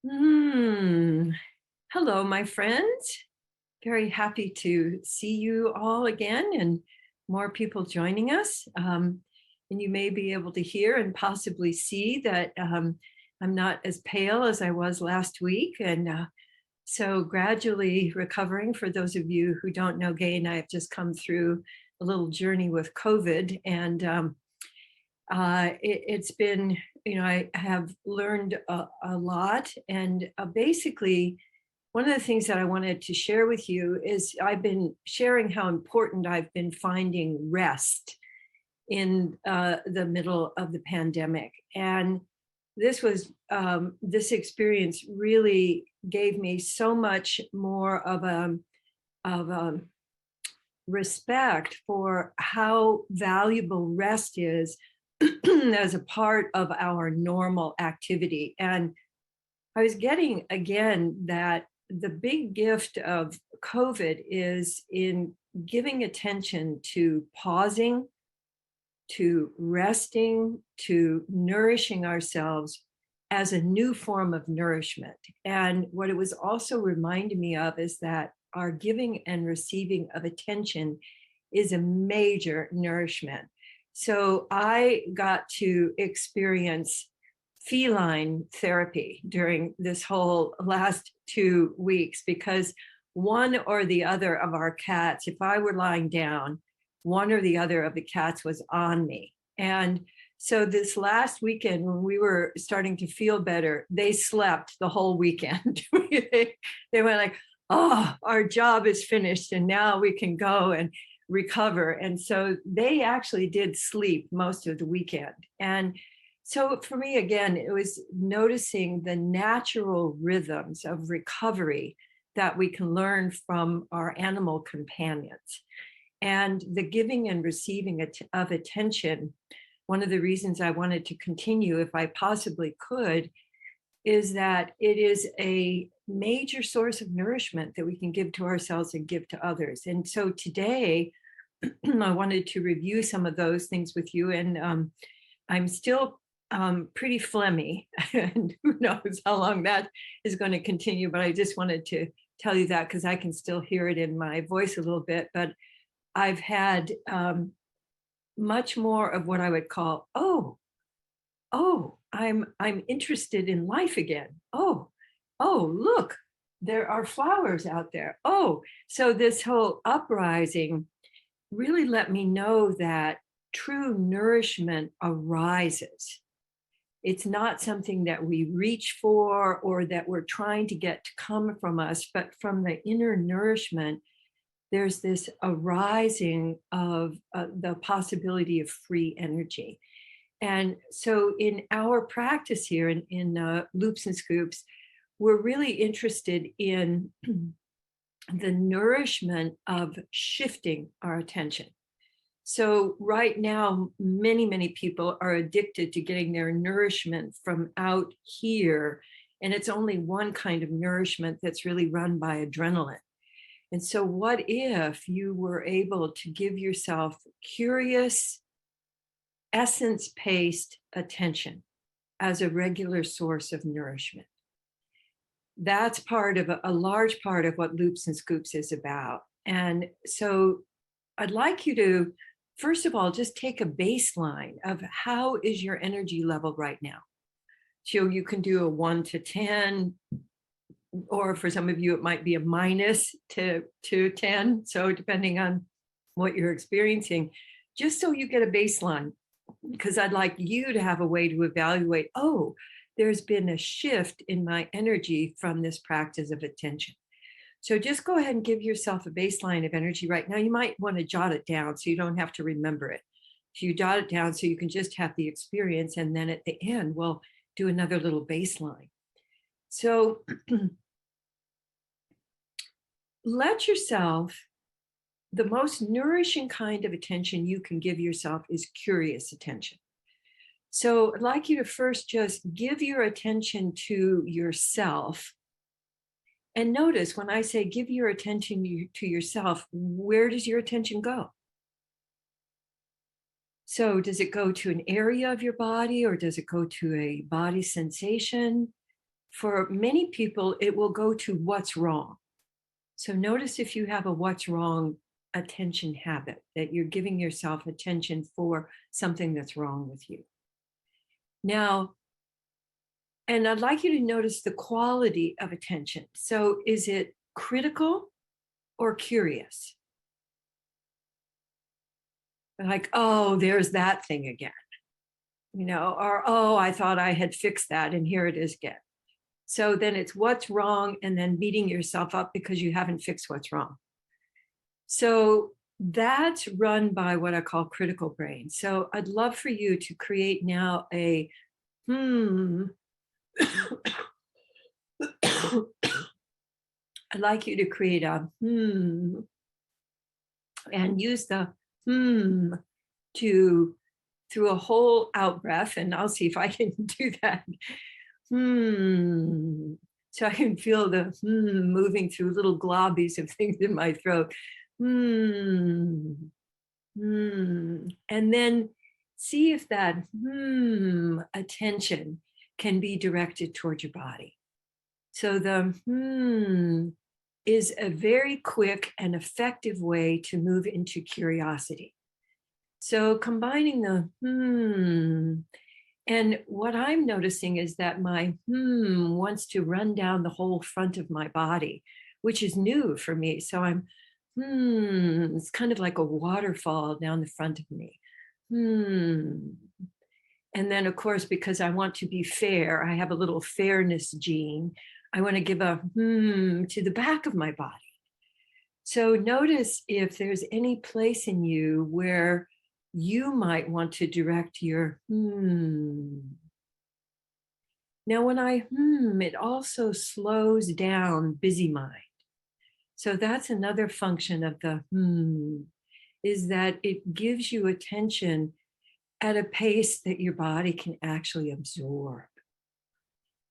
Mm. Hello, my friends. Very happy to see you all again and more people joining us. And you may be able to hear and possibly see that I'm not as pale as I was last week. And so gradually recovering. For those of you who don't know, Gay and I have just come through a little journey with COVID. And it's been, I have learned a lot. And basically, one of the things that I wanted to share with you is I've been sharing how important I've been finding rest in the middle of the pandemic. And this experience really gave me so much more of a respect for how valuable rest is as a part of our normal activity. And I was getting again that the big gift of COVID is in giving attention to pausing, to resting, to nourishing ourselves as a new form of nourishment. And what it was also reminding me of is that our giving and receiving of attention is a major nourishment. So I got to experience feline therapy during this whole last 2 weeks because one or the other of our cats, if I were lying down, one or the other of the cats was on me. And so this last weekend, when we were starting to feel better, they slept the whole weekend. They went like, oh, our job is finished and now we can go and recover. And so they actually did sleep most of the weekend. And so for me, again, it was noticing the natural rhythms of recovery that we can learn from our animal companions. And the giving and receiving of attention, one of the reasons I wanted to continue, if I possibly could, is that it is a major source of nourishment that we can give to ourselves and give to others. And so today, I wanted to review some of those things with you. And I'm still pretty phlegmy, and who knows how long that is going to continue. But I just wanted to tell you that because I can still hear it in my voice a little bit. But I've had much more of what I would call, I'm interested in life again. Look, there are flowers out there. So this whole uprising really let me know that true nourishment arises. It's not something that we reach for or that we're trying to get to come from us, but from the inner nourishment, there's this arising of the possibility of free energy. And so in our practice here in Loops and Scoops, we're really interested in the nourishment of shifting our attention. So right now, many people are addicted to getting their nourishment from out here. And it's only one kind of nourishment that's really run by adrenaline. And so what if you were able to give yourself curious, essence-paced attention as a regular source of nourishment? That's part of a large part of what Loops and Scoops is about. And so I'd like you to, first of all, just take a baseline of how is your energy level right now. So you can do a 1 to 10, or for some of you, it might be a minus to 10. So depending on what you're experiencing, just so you get a baseline, because I'd like you to have a way to evaluate, there's been a shift in my energy from this practice of attention. So just go ahead and give yourself a baseline of energy right now. You might want to jot it down so you don't have to remember it. So you jot it down so you can just have the experience. And then at the end, we'll do another little baseline. So let yourself, the most nourishing kind of attention you can give yourself is curious attention. So I'd like you to first just give your attention to yourself. And notice when I say give your attention to yourself, where does your attention go? So does it go to an area of your body, or does it go to a body sensation? For many people, it will go to what's wrong. So notice if you have a what's wrong attention habit, that you're giving yourself attention for something that's wrong with you. Now, and I'd like you to notice the quality of attention. So is it critical or curious? Like, oh, there's that thing again, or oh, I thought I had fixed that and here it is again. So then it's what's wrong and then beating yourself up because you haven't fixed what's wrong. So that's run by what I call critical brain. So I'd love for you to create now a I'd like you to create a and use the to through a whole out breath, and I'll see if I can do that. So I can feel the moving through little globbies of things in my throat. And then see if that attention can be directed toward your body. So the is a very quick and effective way to move into curiosity. So combining the and what I'm noticing is that my wants to run down the whole front of my body, which is new for me. So I'm it's kind of like a waterfall down the front of me. And then, of course, because I want to be fair, I have a little fairness gene. I want to give a to the back of my body. So notice if there's any place in you where you might want to direct your Now, when I it also slows down busy mind. So that's another function of the is that it gives you attention at a pace that your body can actually absorb.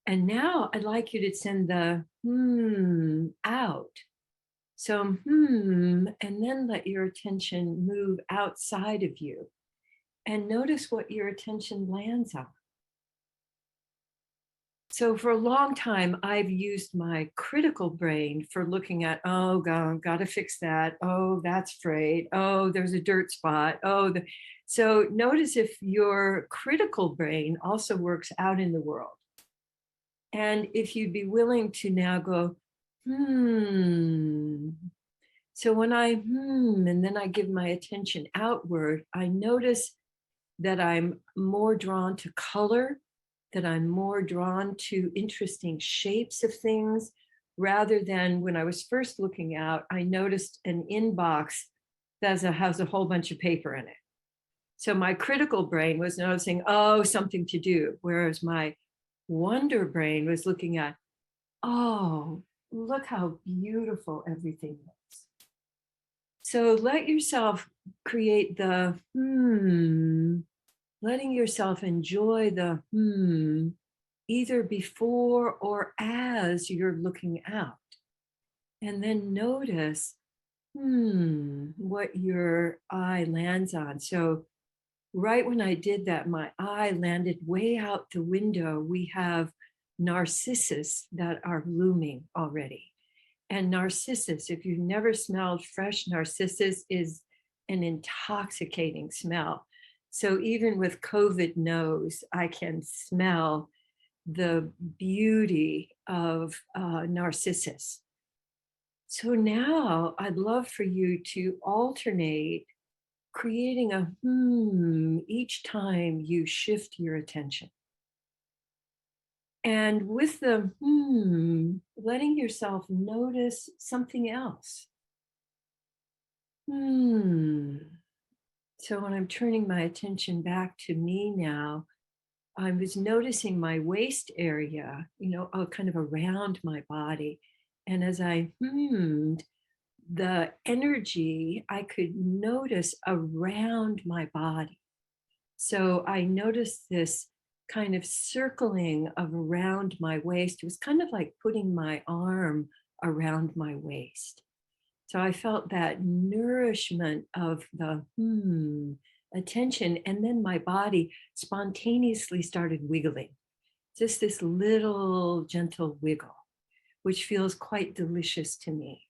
And now I'd like you to send the out. So, and then let your attention move outside of you and notice what your attention lands on. So, for a long time, I've used my critical brain for looking at, oh, God, got to fix that. Oh, that's frayed. Oh, there's a dirt spot. So, notice if your critical brain also works out in the world. And if you'd be willing to now go, So when I and then I give my attention outward, I notice that I'm more drawn to color, that I'm more drawn to interesting shapes of things, rather than when I was first looking out, I noticed an inbox that has a whole bunch of paper in it. So my critical brain was noticing, oh, something to do, whereas my wonder brain was looking at, oh, look how beautiful everything is. So let yourself create the letting yourself enjoy the either before or as you're looking out. And then notice what your eye lands on. So right when I did that, my eye landed way out the window. We have narcissus that are blooming already. And narcissus, if you've never smelled fresh narcissus, is an intoxicating smell. So even with COVID nose, I can smell the beauty of narcissus. So now I'd love for you to alternate creating a each time you shift your attention. And with the letting yourself notice something else. So when I'm turning my attention back to me now, I was noticing my waist area, kind of around my body. And as I the energy I could notice around my body. So I noticed this kind of circling of around my waist. It was kind of like putting my arm around my waist. So I felt that nourishment of the attention, and then my body spontaneously started wiggling. just this little gentle wiggle, which feels quite delicious to me.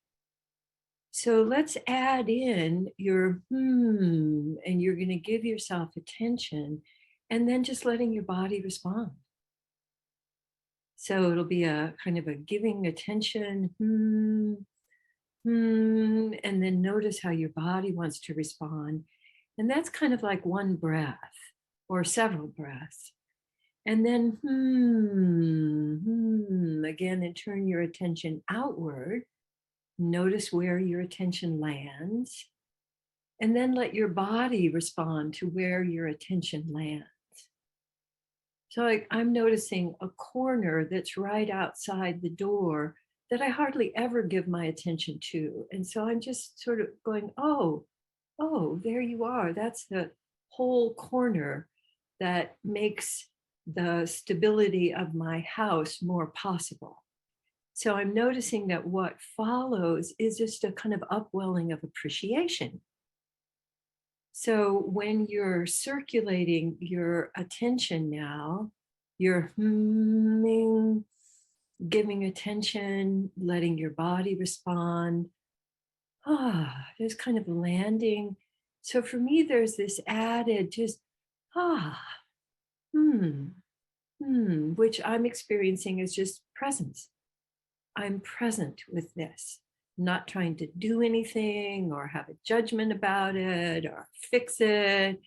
So let's add in your and you're going to give yourself attention and then just letting your body respond. So it'll be a kind of a giving attention, and then notice how your body wants to respond. And that's kind of like one breath or several breaths. And then again, and turn your attention outward. Notice where your attention lands. And then let your body respond to where your attention lands. So like I'm noticing a corner that's right outside the door that I hardly ever give my attention to. And so I'm just sort of going, oh, there you are. That's the whole corner that makes the stability of my house more possible. So I'm noticing that what follows is just a kind of upwelling of appreciation. So when you're circulating your attention now, you're humming, giving attention, letting your body respond. There's kind of landing. So for me, there's this added just, ah, which I'm experiencing as just presence. I'm present with this, not trying to do anything or have a judgment about it or fix it.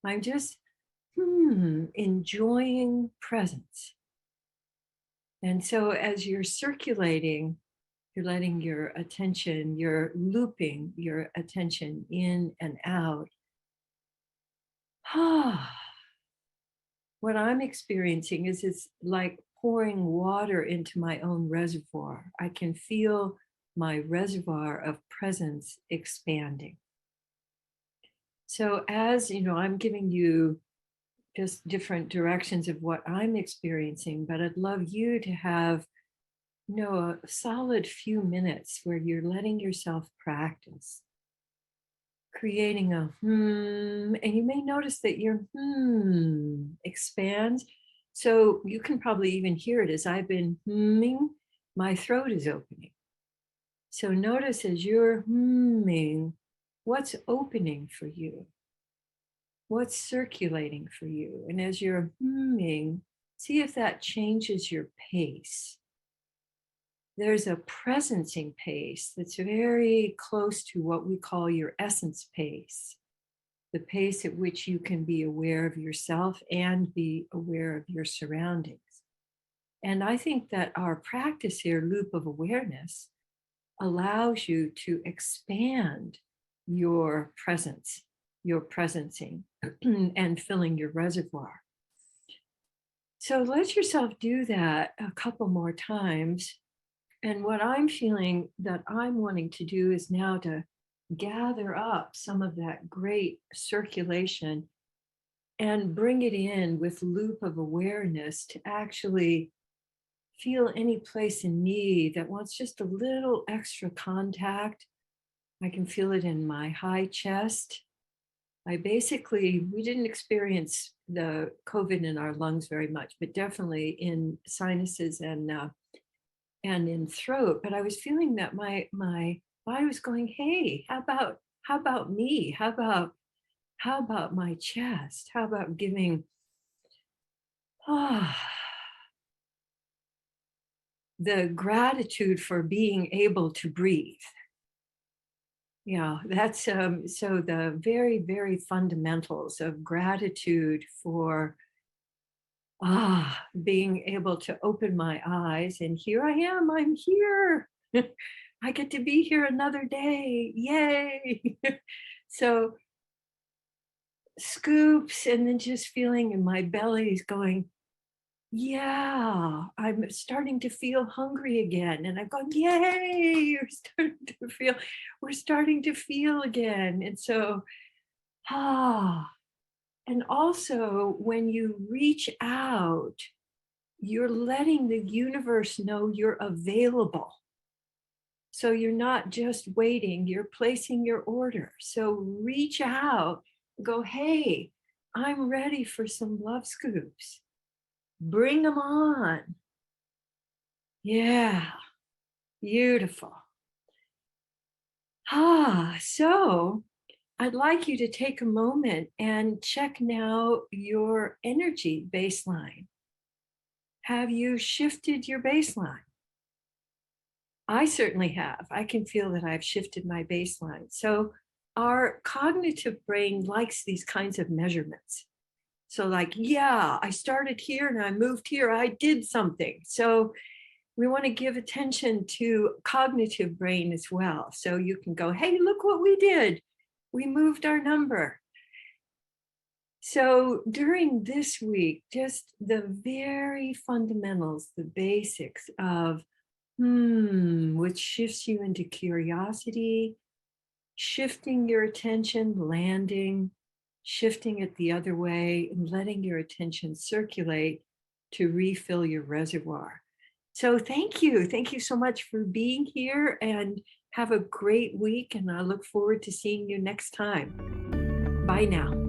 I'm just enjoying presence. And so as you're circulating, you're letting your attention, you're looping your attention in and out. What I'm experiencing is it's like pouring water into my own reservoir. I can feel my reservoir of presence expanding. So as you know, I'm giving you just different directions of what I'm experiencing, but I'd love you to have a solid few minutes where you're letting yourself practice creating a and you may notice that your expands. So you can probably even hear it as I've been humming, my throat is opening. So notice as you're humming, what's opening for you? What's circulating for you? And as you're humming, see if that changes your pace. There's a presencing pace that's very close to what we call your essence pace, the pace at which you can be aware of yourself and be aware of your surroundings. And I think that our practice here, loop of awareness, allows you to expand your presence, your presencing, and filling your reservoir. So let yourself do that a couple more times. And what I'm feeling that I'm wanting to do is now to gather up some of that great circulation and bring it in with loop of awareness to actually feel any place in me that wants just a little extra contact. I can feel it in my high chest. We didn't experience the COVID in our lungs very much, but definitely in sinuses and in throat. But I was feeling that my body was going, hey, how about me? How about my chest? How about giving the gratitude for being able to breathe? Yeah, that's so the very, very fundamentals of gratitude for being able to open my eyes and here I am, I'm here. I get to be here another day. Yay. So scoops and then just feeling in my belly is going, yeah, I'm starting to feel hungry again. And I'm going, yay, we're starting to feel again. And so, and also when you reach out, you're letting the universe know you're available. So you're not just waiting, you're placing your order. So reach out, go, hey, I'm ready for some love scoops. Bring them on. Yeah, beautiful. So I'd like you to take a moment and check now your energy baseline. Have you shifted your baseline? I certainly have. I can feel that I've shifted my baseline. So our cognitive brain likes these kinds of measurements. So, like, yeah, I started here and I moved here, I did something. So we want to give attention to cognitive brain as well. So you can go, hey, look what we did. We moved our number. So during this week, just the very fundamentals, the basics of which shifts you into curiosity, shifting your attention, landing, shifting it the other way, and letting your attention circulate to refill your reservoir. So thank you. Thank you so much for being here and have a great week. And I look forward to seeing you next time. Bye now.